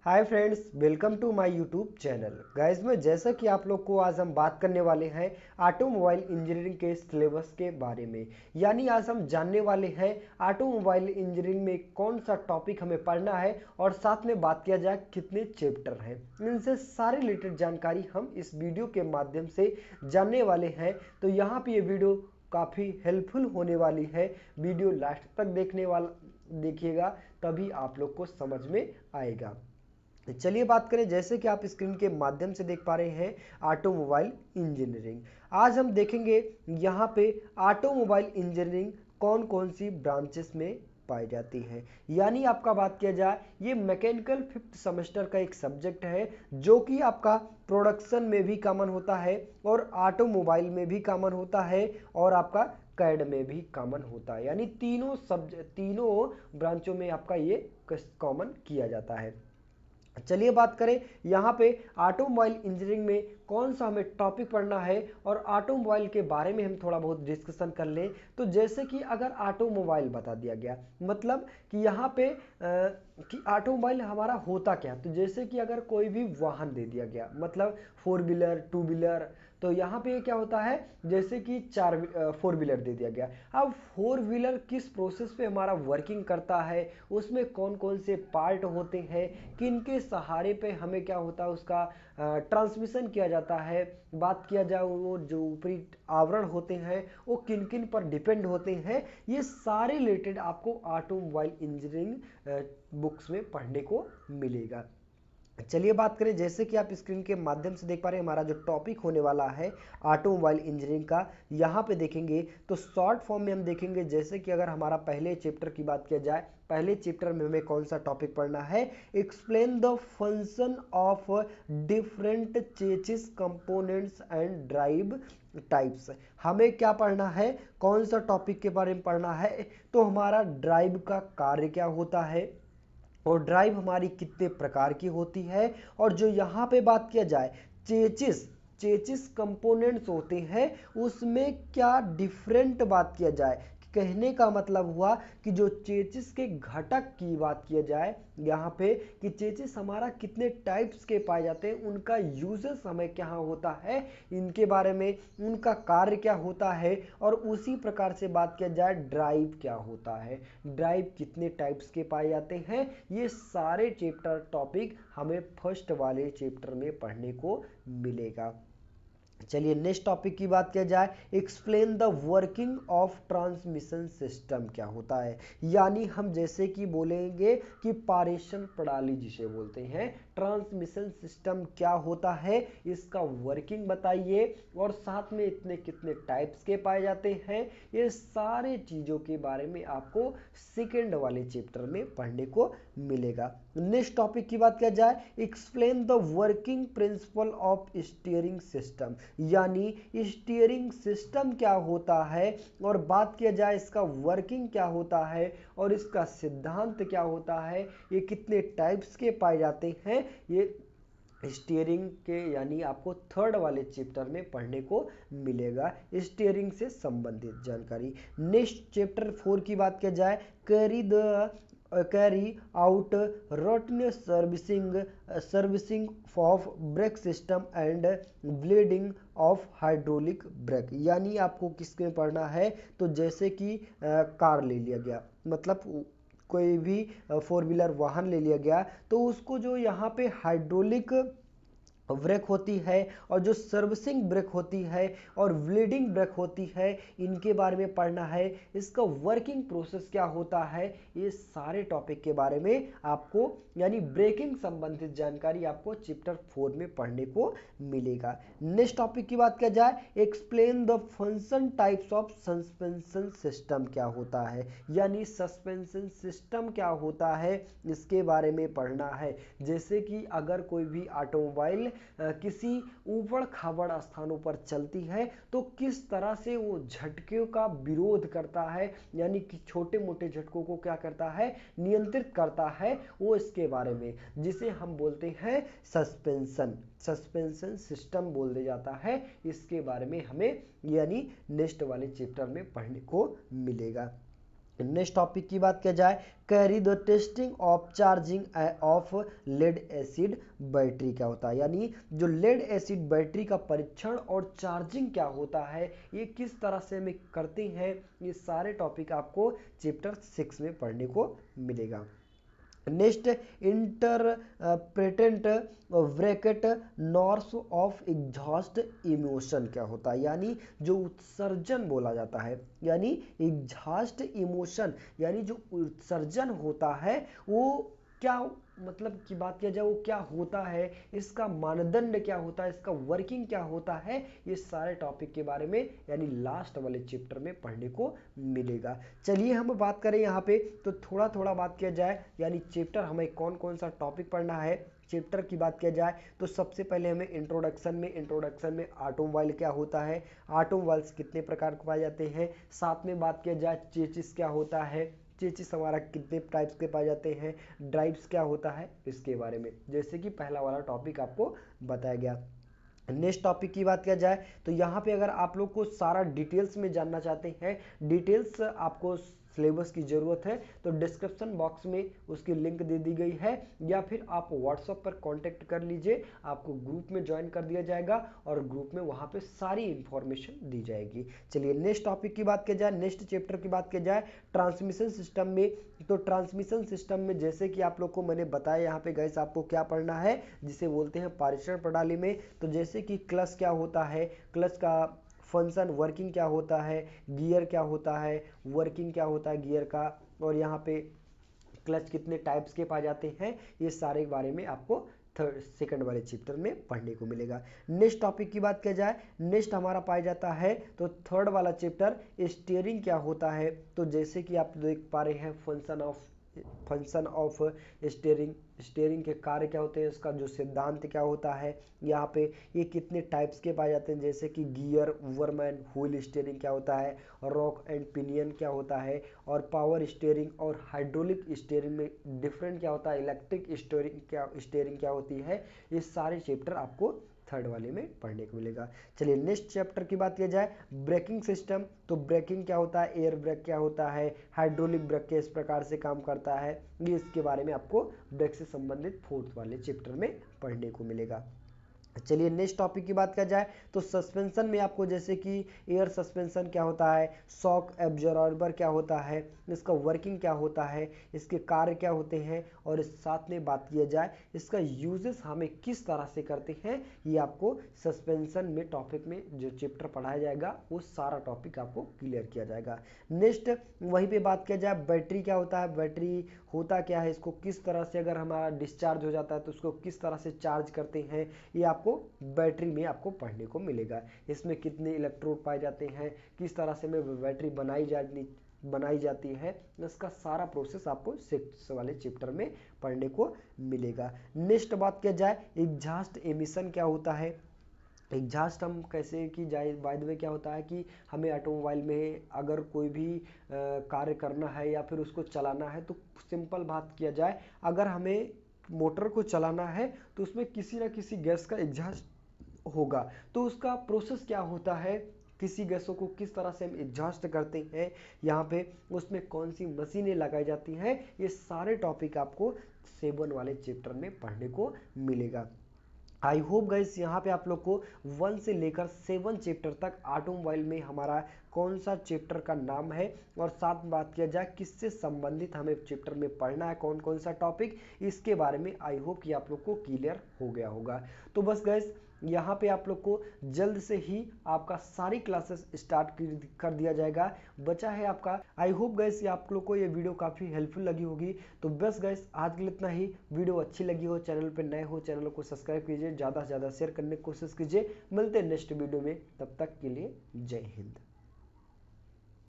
Hi friends, welcome to my YouTube channel. Guys में जैसा कि आप लोग को आज हम बात करने वाले हैं ऑटोमोबाइल इंजीनियरिंग के सिलेबस के बारे में। यानी आज हम जानने वाले हैं ऑटोमोबाइल इंजीनियरिंग में कौन सा टॉपिक हमें पढ़ना है और साथ में बात किया जाए कितने चैप्टर हैं। इनसे सारे रिलेटेड जानकारी हम इस वीडियो के माध्यम से जानने वाले हैं। तो यहाँ पे ये वीडियो काफ़ी हेल्पफुल होने वाली है। वीडियो लास्ट तक देखिएगा, तभी आप लोग को समझ में आएगा। चलिए बात करें, जैसे कि आप स्क्रीन के माध्यम से देख पा रहे हैं ऑटोमोबाइल इंजीनियरिंग। आज हम देखेंगे यहाँ पे ऑटोमोबाइल इंजीनियरिंग कौन कौन सी ब्रांचेस में पाई जाती है। यानी आपका बात किया जाए, ये मैकेनिकल 5th सेमेस्टर का एक सब्जेक्ट है जो कि आपका प्रोडक्शन में भी कॉमन होता है और ऑटोमोबाइल में भी कॉमन होता है और आपका कैड में भी कॉमन होता है। यानी तीनों ब्रांचों में आपका ये कॉमन किया जाता है। चलिए बात करें यहाँ पे ऑटोमोबाइल इंजीनियरिंग में कौन सा हमें टॉपिक पढ़ना है और ऑटोमोबाइल के बारे में हम थोड़ा बहुत डिस्कशन कर लें। तो जैसे कि अगर ऑटोमोबाइल बता दिया गया, मतलब कि यहाँ पे कि ऑटोमोबाइल हमारा होता क्या। तो जैसे कि अगर कोई भी वाहन दे दिया गया, मतलब 4 व्हीलर 2 व्हीलर, तो यहाँ पे क्या होता है, जैसे कि 4 व्हीलर दे दिया गया। अब 4 व्हीलर किस प्रोसेस पे हमारा वर्किंग करता है, उसमें कौन कौन से पार्ट होते हैं, किन के सहारे पे हमें क्या होता है उसका ट्रांसमिशन किया जाता है। बात किया जाए वो जो ऊपरी आवरण होते हैं वो किन किन पर डिपेंड होते हैं, ये सारे रिलेटेड आपको ऑटोमोबाइल इंजीनियरिंग बुक्स में पढ़ने को मिलेगा। चलिए बात करें, जैसे कि आप स्क्रीन के माध्यम से देख पा रहे हैं हमारा जो टॉपिक होने वाला है ऑटोमोबाइल इंजीनियरिंग का, यहाँ पे देखेंगे तो शॉर्ट फॉर्म में हम देखेंगे। जैसे कि अगर हमारा पहले चैप्टर की बात किया जाए, पहले चैप्टर में हमें कौन सा टॉपिक पढ़ना है, explain the function of different chassis components and drive types. हमें क्या पढ़ना है, कौन सा टॉपिक के बारे में पढ़ना है, तो हमारा ड्राइव का कार्य क्या होता है और ड्राइव हमारी कितने प्रकार की होती है। और जो यहाँ पे बात किया जाए चेचिस चेचिस कंपोनेंट्स होते हैं, उसमें क्या डिफरेंट बात किया जाए। कहने का मतलब हुआ कि जो चेचिस के घटक की बात किया जाए यहाँ पे, कि चेचिस हमारा कितने टाइप्स के पाए जाते हैं, उनका यूजेस हमें क्या होता है, इनके बारे में, उनका कार्य क्या होता है। और उसी प्रकार से बात किया जाए ड्राइव क्या होता है, ड्राइव कितने टाइप्स के पाए जाते हैं। ये सारे चैप्टर टॉपिक हमें फर्स्ट वाले चैप्टर में पढ़ने को मिलेगा। चलिए नेक्स्ट टॉपिक की बात किया जाए, explain the working of transmission system क्या होता है। यानी हम जैसे कि बोलेंगे कि पारेषण प्रणाली जिसे बोलते हैं, ट्रांसमिशन सिस्टम क्या होता है, इसका वर्किंग बताइए और साथ में इतने कितने टाइप्स के पाए जाते हैं। ये सारे चीज़ों के बारे में आपको सेकेंड वाले चैप्टर में पढ़ने को मिलेगा। नेक्स्ट टॉपिक की बात किया जाए, explain the working principle of steering system. यानी स्टीयरिंग सिस्टम क्या होता है और बात किया जाए इसका वर्किंग क्या होता है और इसका सिद्धांत क्या होता है, ये कितने टाइप्स के पाए जाते हैं, ये स्टीयरिंग के यानी आपको थर्ड वाले चैप्टर में पढ़ने को मिलेगा, स्टीयरिंग से संबंधित जानकारी। नेक्स्ट चैप्टर 4 की बात किया जाए, carry out routine servicing of brake system and bleeding of hydraulic brake. यानी आपको किसके पढ़ना है, तो जैसे कि कार ले लिया गया, मतलब कोई भी 4 व्हीलर वाहन ले लिया गया, तो उसको जो यहाँ पे हाइड्रोलिक ब्रेक होती है और जो सर्विसिंग ब्रेक होती है और ब्लीडिंग ब्रेक होती है, इनके बारे में पढ़ना है। इसका वर्किंग प्रोसेस क्या होता है, ये सारे टॉपिक के बारे में आपको यानी ब्रेकिंग संबंधित जानकारी आपको चैप्टर 4 में पढ़ने को मिलेगा। नेक्स्ट टॉपिक की बात किया जाए, explain the function types of suspension system क्या होता है। यानी सस्पेंशन सिस्टम क्या होता है, इसके बारे में पढ़ना है। जैसे कि अगर कोई भी ऑटोमोबाइल किसी ऊबड़ खाबड़ स्थानों पर चलती है तो किस तरह से वो झटकों का विरोध करता है, यानी कि छोटे मोटे झटकों को क्या करता है, नियंत्रित करता है, वो इसके बारे में, जिसे हम बोलते हैं सस्पेंशन सिस्टम बोल दिया जाता है। इसके बारे में हमें यानी नेक्स्ट वाले चैप्टर में पढ़ने को मिलेगा। नेक्स्ट टॉपिक की बात किया जाए, carry the testing of charging of lead acid battery क्या होता है, यानी जो लेड एसिड बैटरी का परीक्षण और चार्जिंग क्या होता है, ये किस तरह से हम करते हैं, ये सारे टॉपिक आपको चैप्टर 6 में पढ़ने को मिलेगा। Next, interpretant bracket norse of exhaust emotion क्या होता है, यानी जो उत्सर्जन बोला जाता है, यानी एग्जॉस्ट इमोशन यानी जो उत्सर्जन होता है वो क्या, मतलब की बात किया जाए वो क्या होता है, इसका मानदंड क्या होता है, इसका वर्किंग क्या होता है, ये सारे टॉपिक के बारे में यानी लास्ट वाले चैप्टर में पढ़ने को मिलेगा। चलिए हम बात करें यहाँ पे तो थोड़ा थोड़ा बात किया जाए, यानी चैप्टर हमें कौन कौन सा टॉपिक पढ़ना है। चैप्टर की बात किया जाए तो सबसे पहले हमें इंट्रोडक्शन में ऑटोमोबाइल क्या होता है, ऑटोमोबाइल्स कितने प्रकार के पाए जाते हैं, साथ में बात किया जाए चेसिस क्या होता है, चेसिस हमारा कितने टाइप्स के पाए जाते हैं, ड्राइव्स क्या होता है, इसके बारे में जैसे कि पहला वाला टॉपिक आपको बताया गया। नेक्स्ट टॉपिक की बात किया जाए तो यहाँ पे अगर आप लोग को सारा डिटेल्स में जानना चाहते हैं, डिटेल्स आपको सिलेबस की ज़रूरत है तो डिस्क्रिप्शन बॉक्स में उसकी लिंक दे दी गई है, या फिर आप व्हाट्सएप पर कांटेक्ट कर लीजिए, आपको ग्रुप में ज्वाइन कर दिया जाएगा और ग्रुप में वहाँ पे सारी इंफॉर्मेशन दी जाएगी। चलिए नेक्स्ट टॉपिक की बात की जाए, नेक्स्ट चैप्टर की बात की जाए ट्रांसमिशन सिस्टम में, तो ट्रांसमिशन सिस्टम में जैसे कि आप लोग को मैंने बताया यहाँ पे गाइस आपको क्या पढ़ना है, जिसे बोलते हैं पारेषण प्रणाली में, तो जैसे कि क्लच क्या होता है, क्लच का फंक्शन वर्किंग क्या होता है, गियर क्या होता है, वर्किंग क्या होता है गियर का, और यहाँ पे क्लच कितने टाइप्स के पाए जाते हैं, ये सारे के बारे में आपको सेकंड वाले चैप्टर में पढ़ने को मिलेगा। नेक्स्ट टॉपिक की बात किया जाए, नेक्स्ट हमारा पाया जाता है तो थर्ड वाला चैप्टर स्टीयरिंग क्या होता है, तो जैसे कि आप देख पा रहे हैं फंक्शन ऑफ स्टीयरिंग, स्टीयरिंग के कार्य क्या होते हैं, इसका जो सिद्धांत क्या होता है, यहाँ पे ये कितने टाइप्स के पाए जाते हैं, जैसे कि गियर, वुवरमैन, व्हील स्टीयरिंग क्या होता है, रॉक एंड पिनियन क्या होता है, और पावर स्टीयरिंग और हाइड्रोलिक स्टीयरिंग में डिफरेंट क्या होता है, इलेक्ट्रिक स्टीयरिंग क्या होती है, ये सारे चैप्टर आपको थर्ड वाले में पढ़ने को मिलेगा। चलिए नेक्स्ट चैप्टर की बात किया जाए, ब्रेकिंग सिस्टम, तो ब्रेकिंग क्या होता है, एयर ब्रेक क्या होता है, हाइड्रोलिक ब्रेक किस प्रकार से काम करता है, ये इसके बारे में आपको ब्रेक से संबंधित फोर्थ वाले चैप्टर में पढ़ने को मिलेगा। चलिए नेक्स्ट टॉपिक की बात किया जाए तो सस्पेंशन में आपको जैसे कि एयर सस्पेंशन क्या होता है, शॉक एब्जॉर्बर क्या होता है, इसका वर्किंग क्या होता है, इसके कार्य क्या होते हैं, और इस साथ में बात किया जाए इसका यूजेस हमें किस तरह से करते हैं, ये आपको सस्पेंशन में टॉपिक में जो चैप्टर पढ़ाया जाएगा वो सारा टॉपिक आपको क्लियर किया जाएगा। नेक्स्ट वहीं पे बात किया जाए बैटरी क्या होता है, बैटरी होता क्या है, इसको किस तरह से अगर हमारा डिस्चार्ज हो जाता है तो उसको किस तरह से चार्ज करते हैं, ये आपको बैटरी में आपको पढ़ने को मिलेगा। इसमें कितने इलेक्ट्रोड पाए जाते हैं, किस तरह से में बैटरी बनाई जाती है, इसका सारा प्रोसेस आपको सिक्स वाले चैप्टर में पढ़ने को मिलेगा। नेक्स्ट बात किया जाए एग्जॉस्ट एमिशन क्या होता है, एग्जॉस्ट हम कैसे की जाए, बाय द वे क्या होता है कि हमें ऑटोमोबाइल में अगर कोई भी कार्य करना है या फिर उसको चलाना है तो सिंपल बात किया जाए, अगर हमें मोटर को चलाना है तो उसमें किसी ना किसी गैस का एग्जॉस्ट होगा, तो उसका प्रोसेस क्या होता है, किसी गैसों को किस तरह से हम एग्जॉस्ट करते हैं, यहाँ पे उसमें कौन सी मशीनें लगाई जाती हैं, ये सारे टॉपिक आपको 7 वाले चैप्टर में पढ़ने को मिलेगा। आई होप गाइस यहाँ पे आप लोग को 1 से लेकर 7 चैप्टर तक ऑटोमोबाइल में हमारा कौन सा चैप्टर का नाम है और साथ बात किया जाए किससे संबंधित हमें चैप्टर में पढ़ना है, कौन कौन सा टॉपिक, इसके बारे में आई होप कि आप लोग को क्लियर हो गया होगा। तो बस गाइस यहाँ पे आप लोग को जल्द से ही आपका सारी क्लासेस स्टार्ट कर दिया जाएगा, बचा है आपका। आई होप गाइस आप लोग को ये वीडियो काफ़ी हेल्पफुल लगी होगी। तो बस गाइस आज के लिए इतना ही, वीडियो अच्छी लगी हो, चैनल पे नए हो, चैनल को सब्सक्राइब कीजिए, ज़्यादा से ज़्यादा शेयर करने की कोशिश कीजिए। मिलते हैं नेक्स्ट वीडियो में, तब तक के लिए जय हिंद।